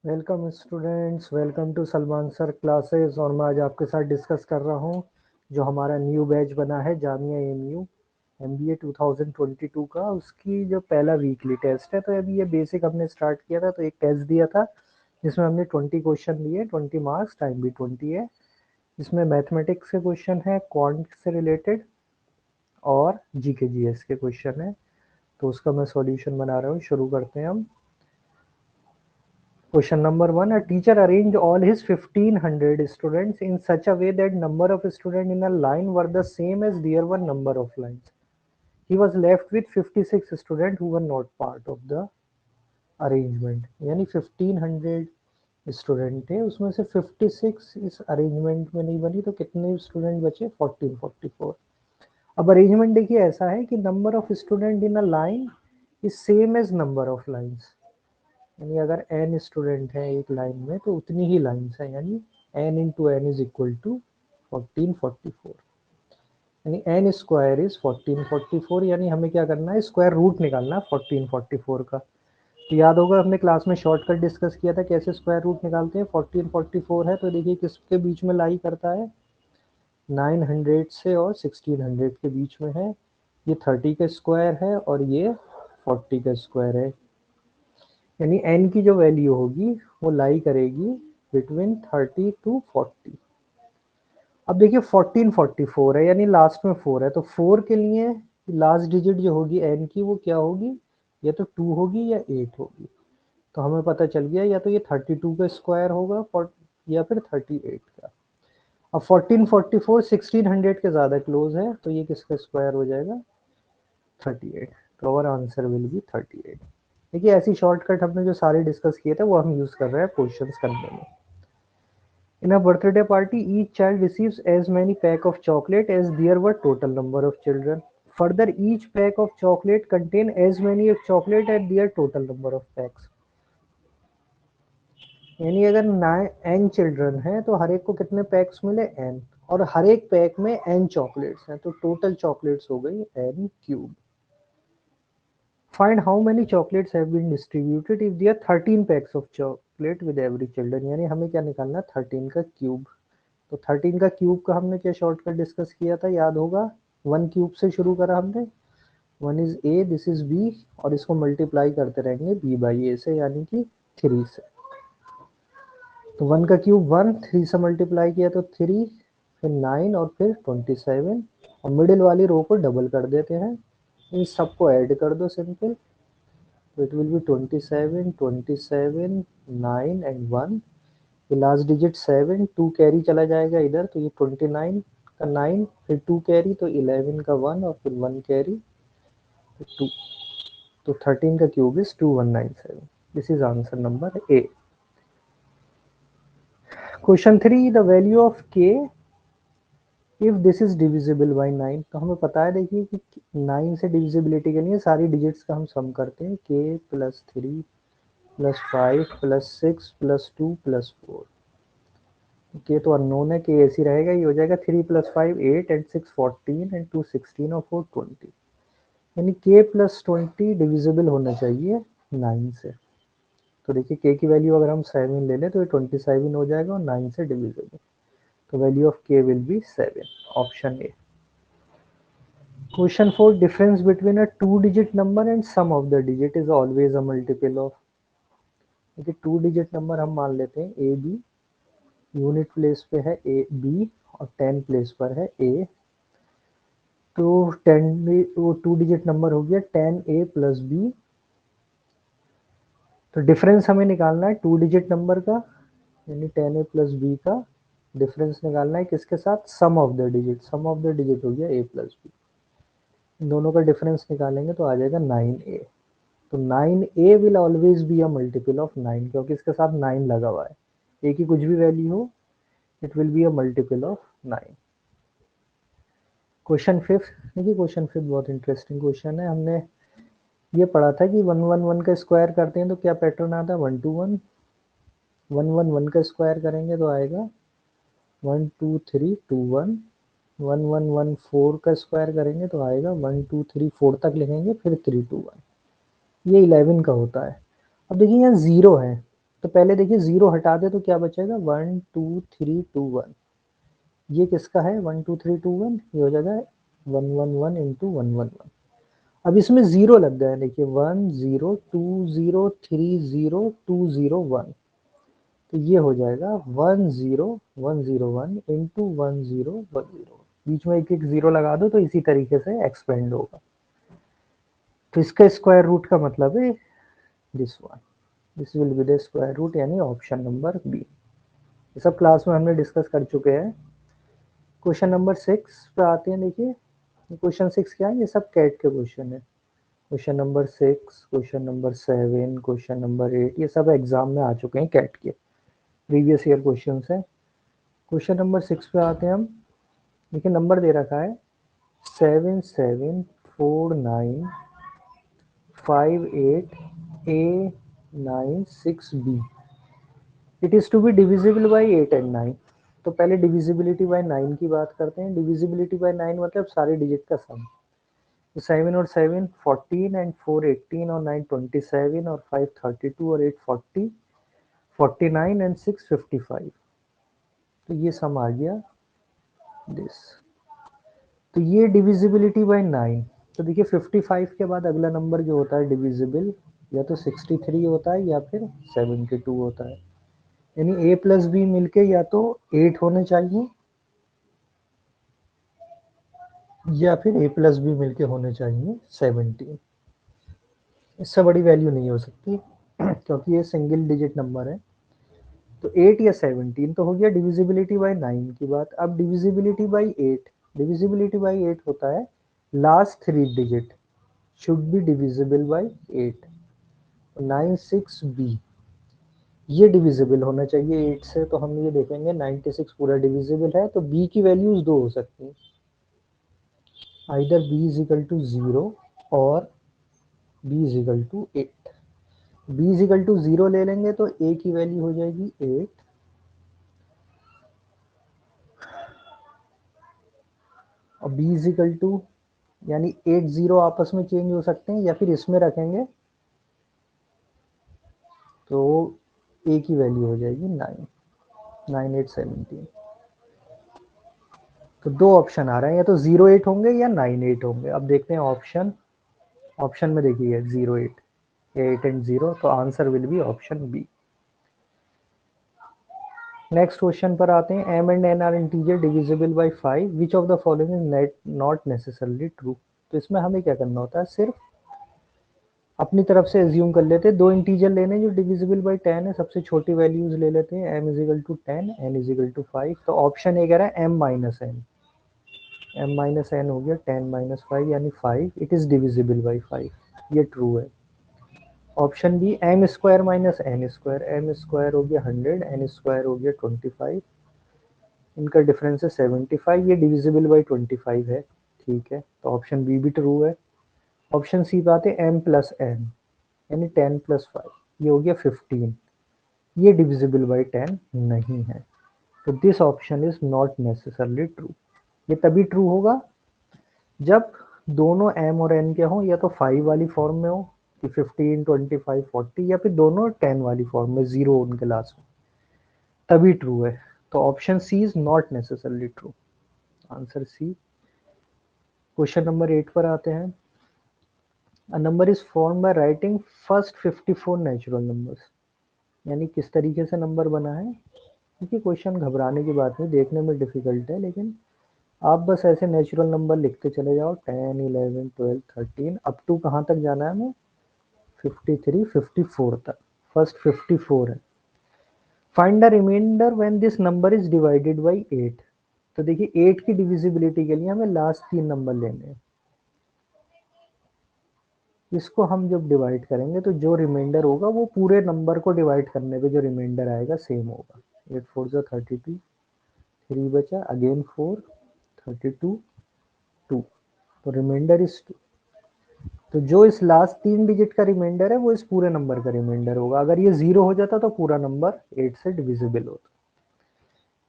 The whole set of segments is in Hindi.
Welcome students, welcome to Salman sir classes. और मैं आज आपके साथ डिस्कस कर रहा हूँ जो हमारा न्यू बैच बना है जामिया एमयू MBA 2022 का, उसकी जो पहला वीकली टेस्ट है। तो अभी ये बेसिक हमने स्टार्ट किया था, तो एक टेस्ट दिया था जिसमें हमने 20 क्वेश्चन लिए, 20 मार्क्स, टाइम भी 20 है। इसमें मैथमेटिक्स के क्वेश्चन है, क्वांट से रिलेटेड, और जीके जीएस के क्वेश्चन है। तो उसका मैं सॉल्यूशन बना रहा हूँ। शुरू करते हैं हम। Question number 1. A teacher arranged all his 1500 students in such a way that number of students in a line were the same as there were number of lines. He was left with 56 students who were not part of the arrangement. यानी 1500 स्टूडेंट थे, उसमें से 56 इस अरेंजमेंट में नहीं बनी, तो कितने स्टूडेंट बचे? 1444। अब अरेंजमेंट देखिए ऐसा है कि number of student in a line is same as number of lines. यानी अगर n स्टूडेंट है एक लाइन में तो उतनी ही लाइन्स हैं, यानी n into n is equal to 1444। यानी n स्क्वायर इज 1444। यानी हमें क्या करना है? स्क्वायर रूट निकालना है 1444 का। तो याद होगा हमने क्लास में शॉर्टकट डिस्कस किया था कैसे स्क्वायर रूट निकालते हैं। 1444 है तो देखिए किसके बीच में लाई करता है? 900 से और 1600 के बीच में है। ये 30 का स्क्वायर है और ये 40 का स्क्वायर है। यानी n की जो वैल्यू होगी वो लाई करेगी बिटवीन 30 टू 40। अब देखिए 1444 है, यानी लास्ट में 4 है, तो 4 के लिए लास्ट डिजिट जो होगी n की वो क्या होगी? या तो 2 होगी या 8 होगी। तो हमें पता चल गया या तो ये 32 का स्क्वायर होगा या फिर 38 का। अब 1444 1600 के ज़्यादा क्लोज है, तो ये किसका स्क्वायर हो जाएगा? 38। तो आवर आंसर विल बी 38। देखिए ऐसी शॉर्टकट हमने जो सारे डिस्कस किए थे वो हम यूज कर रहे हैं क्वेश्चंस करने में। In a birthday party, each child receives as many pack of chocolate as there were total number of children. Further, each pack of chocolate contain as many of chocolate as their total number of packs. यानी अगर n चिल्ड्रन है तो हर एक को कितने पैक्स मिले? n, और हर एक पैक में n चॉकलेट्स हैं, तो टोटल चॉकलेट्स हो गई n cube. Find how many chocolates have been distributed if there are 13 packs of chocolate with every children। यानी हमें क्या निकालना है? 13 का क्यूब। तो 13 का क्यूब का हमने क्या शॉर्टकट डिस्कस किया था? याद होगा, 1 क्यूब से शुरू करा हमने। 1 is a, this is b, और इसको मल्टीप्लाई करते रहेंगे b बाई a से, यानी कि 3 से। तो 1 का क्यूब 1, 3 से मल्टीप्लाई किया तो 3, फिर 9 और फिर 27। और मिडिल वाली रो को डबल कर देते हैं, इन सबको ऐड कर दो सिंपल। तो इट विल बी 27, 27, 9 एंड 1। ये लास्ट डिजिट 7, 2 कैरी चला जाएगा इधर, तो ये 29 का 9, फिर 2 कैरी तो 11 का 1, और फिर 1 कैरी तो 2। तो 13 का cube is 2197। This is answer number A. Question 3, the value of k if this is divisible by 9। तो हमें पता है देखिए कि 9 से डिविजिबिलिटी के लिए सारी डिजिट्स का हम सम करते हैं, के plus 3 plus 5 plus 6 plus 2 plus 4। के तो अननोन है, के ऐसी रहेगा, ये हो जाएगा 3 प्लस 5 8 एंड 6 14 एंड 2 16 और 4 20। यानी के प्लस 20 डिविजिबल होना चाहिए 9 से। तो देखिए के की वैल्यू अगर हम 7 ले लें तो ये 27 हो जाएगा और 9 से डिविजिबल। तो value of k will be 7, option A. Question 4, difference between a 2 digit number and sum of the digit is always a multiple of. देखिए 2 डिजिट नंबर हम मान लेते हैं ए बी, यूनिट प्लेस पे है ए बी और 10 प्लेस पर है ए। तो 10 वो 2 डिजिट नंबर हो गया 10a प्लस बी। तो डिफरेंस हमें निकालना है 2 डिजिट नंबर का, यानी 10a प्लस बी का डिफरेंस निकालना है किसके साथ? Sum of the digit. Sum of the digit हो गया a प्लस बी। इन दोनों का डिफरेंस निकालेंगे तो आ जाएगा 9a। तो 9a will always be a multiple of 9, क्योंकि इसके साथ 9 लगा हुआ है। a की कुछ भी वैल्यू हो, it will be a multiple of 9। Question 5, देखिए क्वेश्चन 5 बहुत इंटरेस्टिंग क्वेश्चन है। हमने ये पढ़ा था कि 1 1 1 का स्क्वायर करते हैं तो क्या पैटर्न आता है? 1 2 1। 1 1 1 का स्क्वायर करेंगे तो आएगा 1 2 3 2 1। 1 1 1 4 का स्क्वायर करेंगे तो आएगा 1 2 3 4 तक लिखेंगे, फिर 3 2 1। ये 11 का होता है। अब देखिए यहाँ 0 है, तो पहले देखिए 0 हटा दे तो क्या बचेगा 1 2 3 2 1। ये किसका है 1 2 3 2 1, ये हो जाएगा 1 1 1 इंटू 1 1 1। अब इसमें 0 लग गया है, देखिए 1 0 2 0 3 0 2 0 1। तो ये हो जाएगा 1 0 1 0 1 इंटू 1 0 1 0। बीच में एक एक जीरो लगा दो तो इसी तरीके से एक्सपेंड होगा। तो इसका स्क्वायर रूट का मतलब है this one, this will be the square root, यानी ऑप्शन नंबर बी। ये सब क्लास में हमने डिस्कस कर चुके हैं। क्वेश्चन नंबर 6 पे आते हैं। देखिए क्वेश्चन 6 क्या है, ये सब कैट के क्वेश्चन है। Question number 6, question number 7, question number 8, ये सब एग्जाम में आ चुके हैं कैट के, प्रीवियस ईयर क्वेश्चन है। क्वेश्चन नंबर 6 पे आते हैं हम। देखिए नंबर दे रखा है 7 7 4 9 5 8 A 9 6 B। It is to be divisible by 8 and 9। तो पहले डिविजिबिलिटी बाय 9 की बात करते हैं। डिविजिबिलिटी बाय 9 मतलब सारे डिजिट का सम। तो 7 और 7 14 एंड 4 18 और 9 27 और 5 32 और 8 40 49 एंड 6 55। तो ये सम आ गया दिस। तो ये डिविजिबिलिटी बाय 9। तो देखिए 55 के बाद अगला नंबर जो होता है डिविजिबल या तो 63 होता है या फिर 72 होता है। यानी a प्लस बी मिलके या तो 8 होने चाहिए या फिर a प्लस बी मिलके होने चाहिए 17। इससे बड़ी वैल्यू नहीं हो सकती क्योंकि ये सिंगल डिजिट नंबर है। तो 8 या 17 तो हो गया डिविजिबिलिटी बाय 9 की बात। अब डिविजिबिलिटी बाय 8, डिविजिबिलिटी बाय 8 होता है last 3 digit should be divisible by 8। 9 6 B ये डिविजिबल होना चाहिए 8 से। तो हम ये देखेंगे 96 पूरा डिविजिबल है, तो b की वैल्यूज दो हो सकती हैं, either b is equal to 0 और b is equal to 8। b is equal to 0 ले लेंगे तो a की वैल्यू हो जाएगी 8 और b इज इक्वल टू, यानी 8 0 आपस में चेंज हो सकते हैं या फिर इसमें रखेंगे तो a की वैल्यू हो जाएगी 9 9 8 17। तो दो ऑप्शन आ रहे हैं, या तो 0 8 होंगे या 9 8 होंगे। अब देखते हैं ऑप्शन। ऑप्शन में देखिए 0 8, 8 एंड 0, तो answer will be option B. Next question पर आते हैं। m and n are integer divisible by 5, which of the following is not necessarily true. तो इसमें हमें क्या करना होता है, सिर्फ अपनी तरफ से एज्यूम कर लेते हैं। दो इंटीजर लेने जो डिविजिबल बाय 10 है, सबसे छोटी वैल्यूज ले लेते हैं। m is equal to 10, n is equal to 5। तो ऑप्शन ए कह रहा है m minus n, m minus n हो गया 10 माइनस 5 यानी 5, इट इज डिविजिबल बाय 5, ये ट्रू है। Option B M square minus N square, M square हो गया 100, एन स्क्वायर हो गया 25, इनका डिफरेंस है 75, ये डिविजिबल बाय 25 है, ठीक है। तो ऑप्शन बी भी ट्रू है। ऑप्शन सी पे आते हैं एम प्लस एन, यानी 10 प्लस 5, ये हो गया 15, ये डिविजिबल बाय 10 नहीं है। तो this option is not necessarily true. ये तभी ट्रू होगा जब दोनों m और n के हों, या तो 5 वाली फॉर्म में हो कि 15 25 40, या फिर दोनों 10 वाली फॉर्म में, जीरो उनके लास्ट में, तभी ट्रू है। तो option C is not necessarily true, answer C. Question number 8 पर आते हैं। A number is form by writing first 54 natural numbers, यानी किस तरीके से नंबर बना है। क्योंकि क्वेश्चन घबराने की बात नहीं, देखने में डिफिकल्ट है, लेकिन आप बस ऐसे नेचुरल नंबर लिखते चले जाओ 10 11 12 13 अप टू कहाँ तक जाना है हमें, 53 54 तक, फर्स्ट 54 है। Find the remainder when this number is divided by 8। तो देखिए 8 की डिविजिबिलिटी के लिए हमें लास्ट 3 नंबर लेने हैं। इसको हम जब डिवाइड करेंगे तो जो रिमाइंडर होगा वो पूरे नंबर को डिवाइड करने पे जो रिमाइंडर आएगा सेम होगा। 8 4 जो 32, 3 बचा, अगेन 4, 32 2, तो रिमाइंडर इज 2। तो जो इस लास्ट 3 डिजिट का रिमाइंडर है वो इस पूरे नंबर का रिमाइंडर होगा। अगर ये 0 हो जाता तो पूरा नंबर 8 से डिविजिबल होता।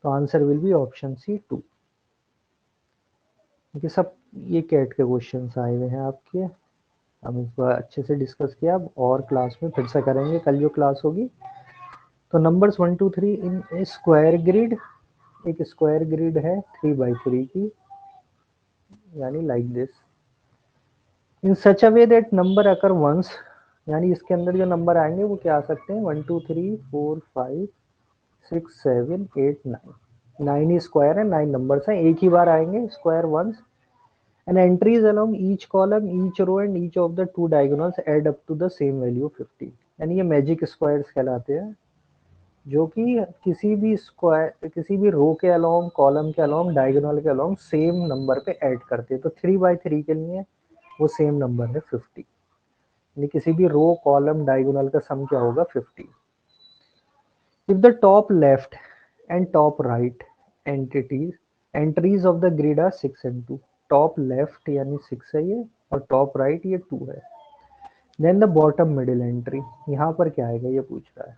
तो answer will be option C 2। ये सब ये कैट के क्वेश्चंस आए हुए हैं आपके, हम इस बार अच्छे से डिस्कस किया। अब और क्लास में फिर से करेंगे, कल जो क्लास होगी तो numbers 1 2 3 in a square grid, एक स्क्वायर ग्रिड है 3x3 की, यानी like this, in such a way that number occur once, यानी इसके अंदर जो नंबर आएंगे वो क्या आ सकते हैं 1 2 3 4 5 6 7 8 9, 9 ही स्क्वायर है, 9 नंबर्स हैं, एक ही बार आएंगे square once, and entries along each column, each row and each of the two diagonals add up to the same value 50, यानी ये मैजिक स्क्वायर्स कहलाते हैं, जो कि किसी भी स्क्वायर, किसी भी रो के अलोंग, कॉलम के अलोंग, डायगोनल के अलोंग सेम नंबर पे ऐड करते हैं। तो 3x3 के लिए वो सेम नंबर है 50, यानी किसी भी रो, कॉलम, डायगोनल का सम क्या होगा 50। If the top left and top right entities entries of the grid are 6 and 2, top left यानी 6 है ये, और टॉप राइट ये 2 है, then the bottom middle entry, यहाँ पर क्या आएगा ये पूछ रहा है।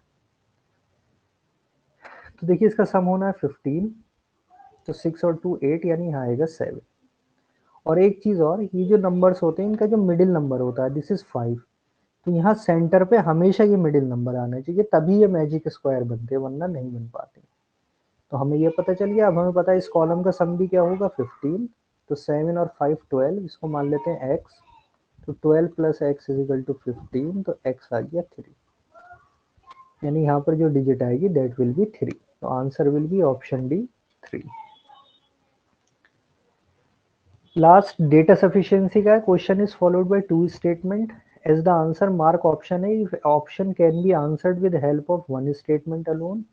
तो देखिए इसका सम होना है 15, तो 6 और 2 8, यानी यहाँ आएगा 7। और एक चीज और, ये जो नंबर्स होते हैं इनका जो मिडिल नंबर होता है दिस इज 5, तो यहाँ सेंटर पे हमेशा ये मिडिल नंबर आना चाहिए, तभी ये मैजिक स्क्वायर बनते हैं, वरना नहीं बन पाते। तो हमें ये पता चल गया। अब हमें पता है इस कॉलम का सम भी क्या होगा 15, तो 7 और 5 12, इसको मान लेते हैं x, तो 12 plus x is equal to 15, तो x आ गया 3, यानी यहाँ पर जो डिजिट आएगी दैट विल बी 3, तो answer will be option D 3। Last data sufficiency का question is followed by two statement, as the answer mark option है if option can be answered with help of one statement alone,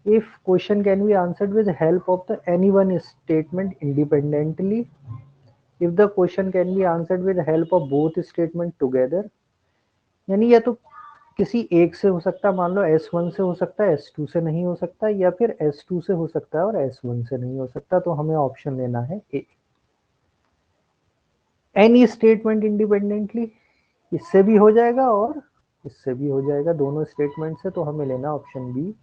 if question can be answered with help of the any one statement independently, if the question can be answered with help of both statement together, यानी या तो किसी एक से हो सकता है, मान लो S1 से हो सकता है, S2 से नहीं हो सकता, या फिर S2 से हो सकता है और S1 से नहीं हो सकता, तो हमें ऑप्शन लेना है ए। एनी स्टेटमेंट इंडिपेंडेंटली, इससे भी हो जाएगा और इससे भी हो जाएगा, दोनों स्टेटमेंट से, तो हमें लेना ऑप्शन बी।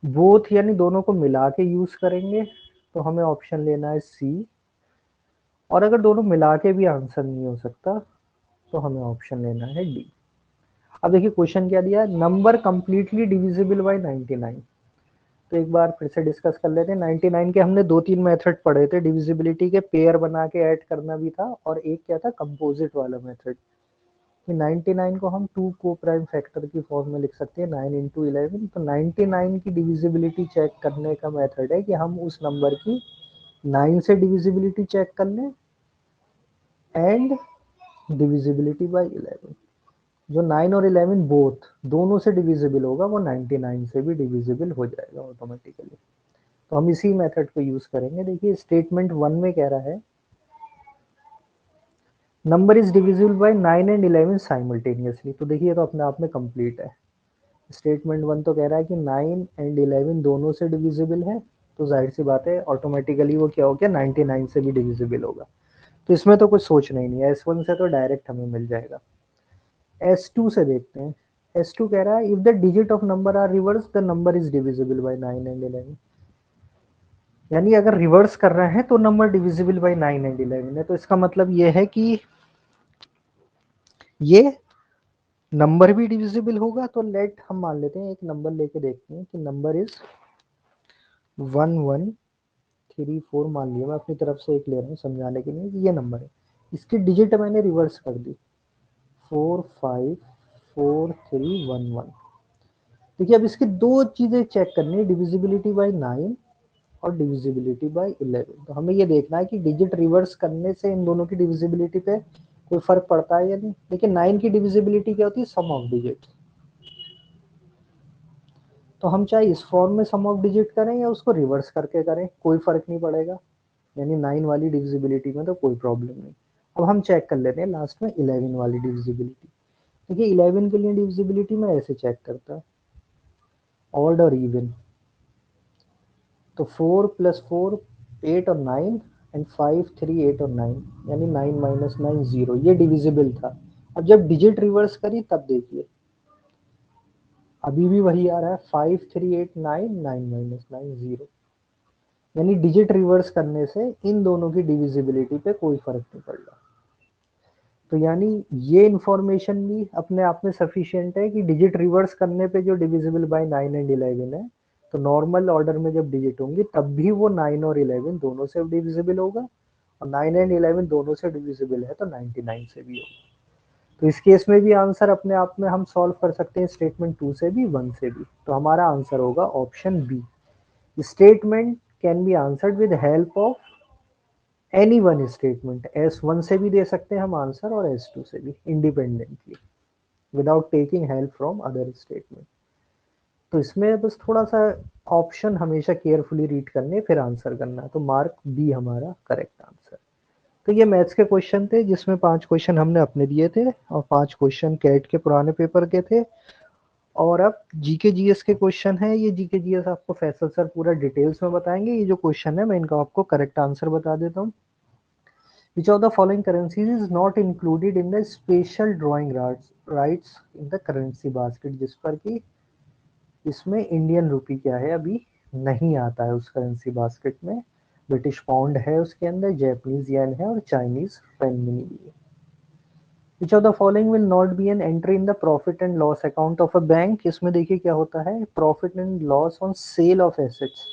बोथ यानी दोनों को मिला के यूज करेंगे, तो हमें ऑप्शन लेना है सी। और अगर दोनों मिला के भी आंसर नहीं हो सकता, तो हमें ऑप्शन लेना है डी। अब देखिए क्वेश्चन क्या दिया है, नंबर कंप्लीटली डिविजिबल बाय 99। तो एक बार फिर से डिस्कस कर लेते हैं। 99 के हमने दो तीन मेथड पढ़े थे डिविजिबिलिटी के, पेयर बना के ऐड करना भी था, और एक क्या था कंपोजिट वाला मेथड, कि 99 को हम 2 को प्राइम फैक्टर की फॉर्म में लिख सकते हैं 9 इंटू 11। तो 99 की डिविजिबिलिटी चेक करने का मेथड है कि हम उस नंबर की 9 से डिविजिबिलिटी चेक कर लें एंड डिविजिबिलिटी बाय 11, जो 9 और 11 बोथ दोनों से डिविजिबल होगा वो 99 से भी डिविजिबल हो जाएगा ऑटोमेटिकली। तो हम इसी मेथड को यूज करेंगे। देखिए स्टेटमेंट 1 में कह रहा है number is divisible by 9 and 11 simultaneously, तो देखिए तो अपने आप में कंप्लीट है। स्टेटमेंट 1 तो कह रहा है कि 9 एंड 11 दोनों से डिविजिबल है, तो जाहिर सी बात है ऑटोमेटिकली वो क्या हो गया 99 से भी डिविजिबल होगा, तो इसमें तो कुछ सोचना ही नहीं है। S1 से तो डायरेक्ट हमें मिल जाएगा। S2 से देखते हैं। S2 कह रहा है if the digit of number are reverse the number is divisible by 9 and 11, यानी अगर रिवर्स कर रहे हैं तो नंबर डिविजिबल बाय 9 एंड 11 है, तो इसका मतलब ये है कि ये नंबर भी डिविजिबल होगा। तो लेट हम मान लेते हैं, एक नंबर लेके देखते हैं कि नंबर इज 1134 मान लिया, मैं अपनी तरफ से एक ले रहा हूँ समझाने के लिए कि ये नंबर है, इसकी डिजिट मैंने रिवर्स कर दी 454311। देखिए अब इसकी दो चीजें चेक करनी है, डिविजिबिलिटी बाय 9 और डिविजिबिलिटी बाय 11। तो हमें ये देखना है कि डिजिट रिवर्स करने से इन दोनों की डिविजिबिलिटी पे कोई फर्क पड़ता है या नहीं। देखिए 9 की डिविजिबिलिटी क्या होती है, सम ऑफ डिजिट, तो हम चाहे इस फॉर्म में सम ऑफ डिजिट करें या उसको रिवर्स करके करें कोई फर्क नहीं पड़ेगा, यानी 9 वाली डिविजिबिलिटी में तो कोई प्रॉब्लम नहीं। अब हम चेक कर लेते हैं लास्ट में 11 वाली डिविजिबिलिटी। देखिए 11 के लिए डिविजिबिलिटी में ऐसे चेक करता है, ऑड और इवन, तो 4 प्लस 4 8 और 9 एंड 5 3 8 और 9, यानी 9 माइनस 9 0, ये डिविजिबल था। अब जब डिजिट रिवर्स करी तब देखिए अभी भी वही आ रहा है 5 3 8 9 9 माइनस 9 0, यानी डिजिट रिवर्स करने से इन दोनों की डिविजिबिलिटी पे कोई फर्क नहीं पड़ रहा। तो यानी ये इंफॉर्मेशन भी अपने आप में सफिशिएंट है कि डिजिट रिवर्स करने पे जो डिविजिबल बाय 9 एंड 11 है, तो नॉर्मल ऑर्डर में जब डिजिट होंगी तब भी वो 9 और 11 दोनों से डिविजिबल होगा, और 9 एंड 11 दोनों से डिविजिबल है तो 99 से भी होगा। तो इस केस में भी आंसर अपने आप में हम सॉल्व कर सकते हैं स्टेटमेंट 2 से भी 1 से भी। तो हमारा आंसर होगा option B. Statement can be answered with help of any one statement. S1 से भी दे सकते हैं हम आंसर और S2 से भी independently without taking help from other statement. तो इसमें बस थोड़ा सा ऑप्शन हमेशा केयरफुली रीड करने फिर आंसर करना है। तो मार्क बी हमारा करेक्ट आंसर। तो ये मैथ्स के क्वेश्चन थे जिसमें 5 क्वेश्चन हमने अपने दिए थे और 5 क्वेश्चन कैट के पुराने पेपर के थे। और अब जीके जीएस के क्वेश्चन है। ये जीके जीएस आपको फैसल सर पूरा डिटेल्स में बताएंगे। ये जो क्वेश्चन है मैं इनका आपको करेक्ट आंसर बता देता हूँ। Which of the following currencies is not included in the special drawing rights in the currency basket? जिस पर कि इसमें इंडियन रुपी क्या है अभी नहीं आता है उस करेंसी बास्केट में। ब्रिटिश पाउंड है उसके अंदर, जैपनीज येन है और चाइनीज renminbi है। Which of the following will not be an entry in the profit and loss account of a bank? इसमें देखिए क्या होता है, profit and loss on sale of assets.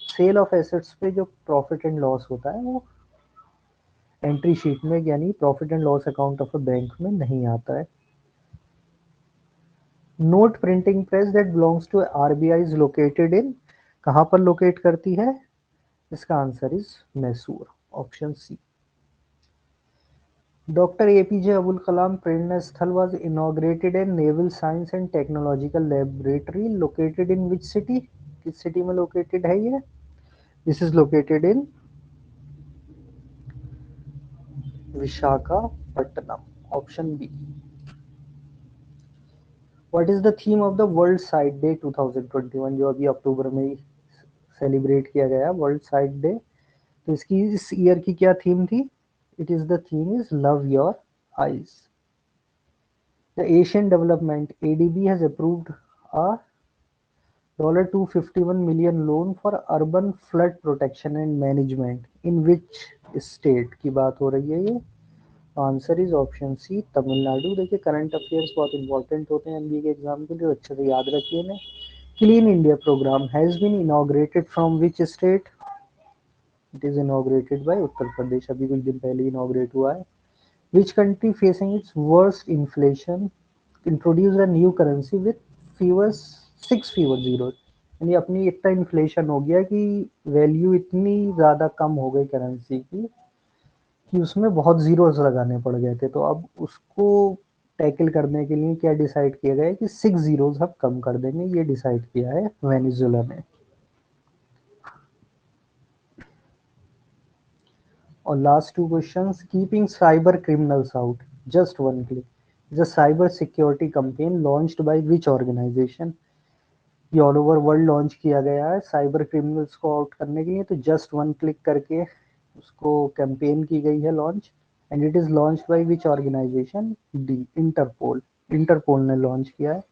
Sale of assets पे जो प्रॉफिट एंड लॉस होता है वो एंट्री शीट में यानी profit and loss account of a bank में नहीं आता है। Note printing press that belongs to RBI is located in, कहाँ पर लोकेट करती है? इसका answer is Mysore, option C. Doctor APJ Abul Kalam Prerna Sthal was inaugurated in naval science and technological laboratory located in which city? किस सिटी में लोकेटेड है ये? This is located in Visakhapatnam, option B. What is the theme of the world site day 2021, जो अभी अक्टूबर में ही सेलिब्रेट किया गया वर्ल्ड साइट डे? तो इसकी इस ईयर की क्या थीम थी? It is the theme is love your eyes. The Asian development ADB has approved a $251 million loan for urban flood protection and management in which state की बात हो रही है ये? Answer is option C, Tamil Nadu. देखिए करंट अफेयर्स बहुत इंपॉर्टेंट होते हैं एमबीए के एग्जाम के लिए, अच्छे से याद रखिए इन्हें। Clean India programme has been inaugurated from which state? It is inaugurated by Uttar Pradesh, अभी कुछ दिन पहले इनॉग्रेट हुआ है। Which country facing its worst inflation introduce a new currency with fever 6 fever 0? यानी अपनी इतना इन्फ्लेशन हो गया कि वैल्यू इतनी ज़्यादा कम हो गई करेंसी की कि उसमें बहुत जीरोस लगाने पड़ गए थे। तो अब उसको टैकल करने के लिए क्या डिसाइड किया गया है कि 6 जीरोस हम कम कर देंगे, ये डिसाइड किया है वेनेजुएला ने। और last 2 questions, keeping cyber criminals out just one click is a cyber security campaign launched by which organisation? ये ऑल ओवर वर्ल्ड लॉन्च किया गया है साइबर क्रिमिनल्स को आउट करने के लिए। तो जस्ट वन क्लिक करके उसको कैंपेन की गई है launch, and it is launch by which organisation? The, Interpol. Interpol ने लॉन्च किया है।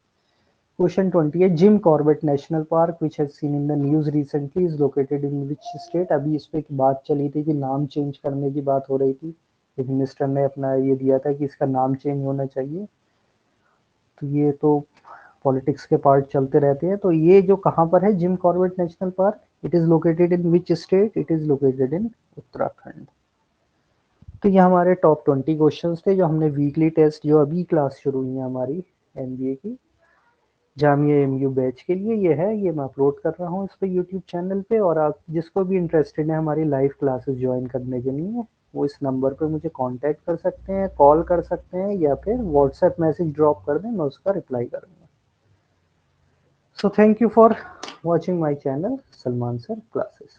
क्वेश्चन 20 है, Jim Corbett National Park which has seen in the news recently is located in which state? अभी इस पे बात चली थी कि नाम चेंज करने की बात हो रही थी, एक मिनिस्टर ने अपना ये दिया था कि इसका नाम चेंज होना चाहिए। तो ये तो पॉलिटिक्स के पार्ट चलते रहते हैं। तो ये जो कहाँ पर है Jim Corbett National park, it is located in which state? It is located इन उत्तराखंड। तो ये हमारे टॉप 20 क्वेश्चंस थे जो हमने वीकली टेस्ट, जो अभी क्लास शुरू हुई है हमारी एमबीए की जामिया एमयू बैच के लिए, ये है, ये मैं अपलोड कर रहा हूँ इस पे यूट्यूब चैनल पे। और आप जिसको भी इंटरेस्टेड है हमारी लाइव क्लासेस ज्वाइन करने के लिए, वो इस नंबर पे मुझे कांटेक्ट कर सकते हैं, कॉल कर सकते हैं, या फिर व्हाट्सएप मैसेज ड्रॉप कर दें, मैं उसका रिप्लाई करूँगा। So thank you for watching my channel, Salman Sir Classes.